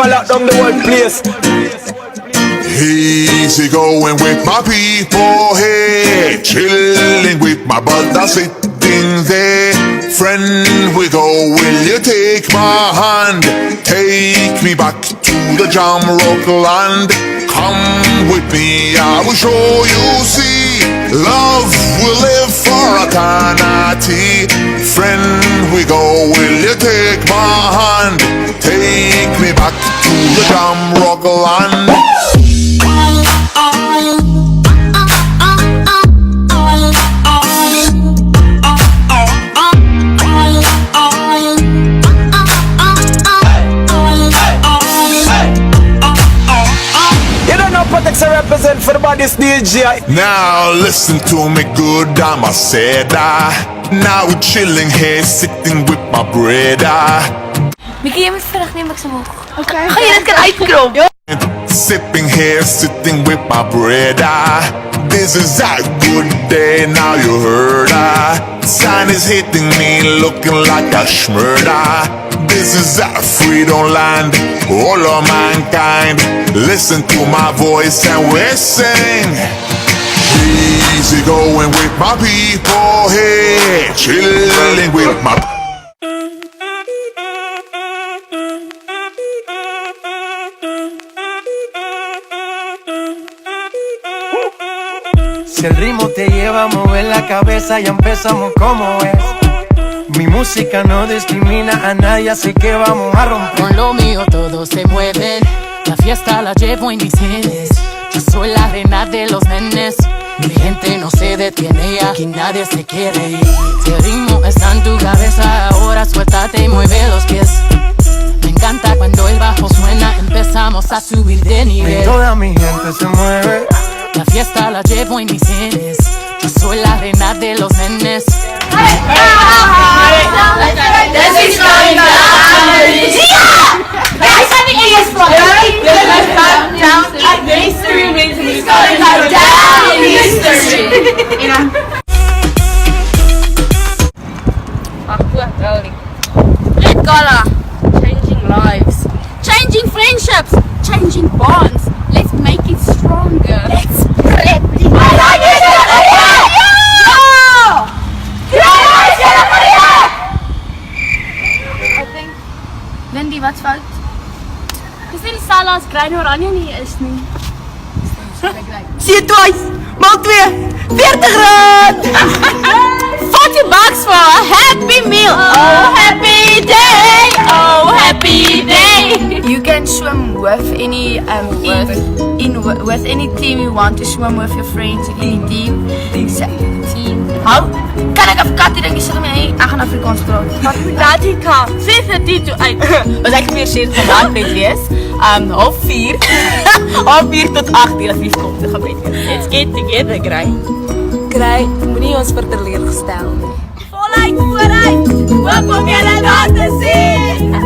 Lock down the whole place. Easy going with my people, hey, chilling with my brother sitting there. Friend, we go, will you take my hand? Take me back to the Jam Rock land. Come with me, I will show you, see. Love will live for eternity. Friend, we go, will you take my hand? Take me back to the Jam Rock land. Protex represent for the body's DJ. Now listen to me good, I'm a seda. Now we're chilling here, sitting with my brother. Mickey, je moet vandaag niet maximum. Oké. Ga je dat kan uitkropen? Sipping here, sitting with my brother. This is a good day, now you heard her. Sun is hitting me, looking like a schmurder. This is a freedom land, all of mankind. Listen to my voice and we sing. Easy going with my people, hey, chilling with my. Si el ritmo te lleva a mover la cabeza, ya empezamos como es. Mi música no discrimina a nadie, así que vamos a romper. Con lo mío todos se mueven, la fiesta la llevo en mis genes. Yo soy la reina de los nenes, mi gente no se detiene y aquí nadie se quiere ir. Si el ritmo está en tu cabeza, ahora suéltate y mueve los pies. Me encanta cuando el bajo suena, empezamos a subir de nivel. Y toda mi gente se mueve. La fiesta la llevo en mis genes. Yo soy la reina de los nenes. This is going down. Guys, I think it is fun. Down in history means it's going down in history. You know. Red color, changing lives, changing friendships, changing bonds. Let's make it stronger. Let's spread the Lindy, wat's fout? Dis nie die sal as Klein Oranje nie is nie. Zie je twice. Maal 2. 40 rand. $40 for a happy meal. Oh, happy day. Oh, happy day. You can swim with any with any team you want to swim with your friends in any team. Team. Hou? Kan ek af kat dink jy sit my ek gaan Afrikaans praat. Wat moet dat jy kan? 4:30 uit. Was ek geweer vandaag net wees. 4:30 4 tot 8 uur as lief kom te gebed. Let's get together, Gray. Kry, moenie ons vir teleurgestel nie. Voluit vooruit. Hoop om julle daar te sien.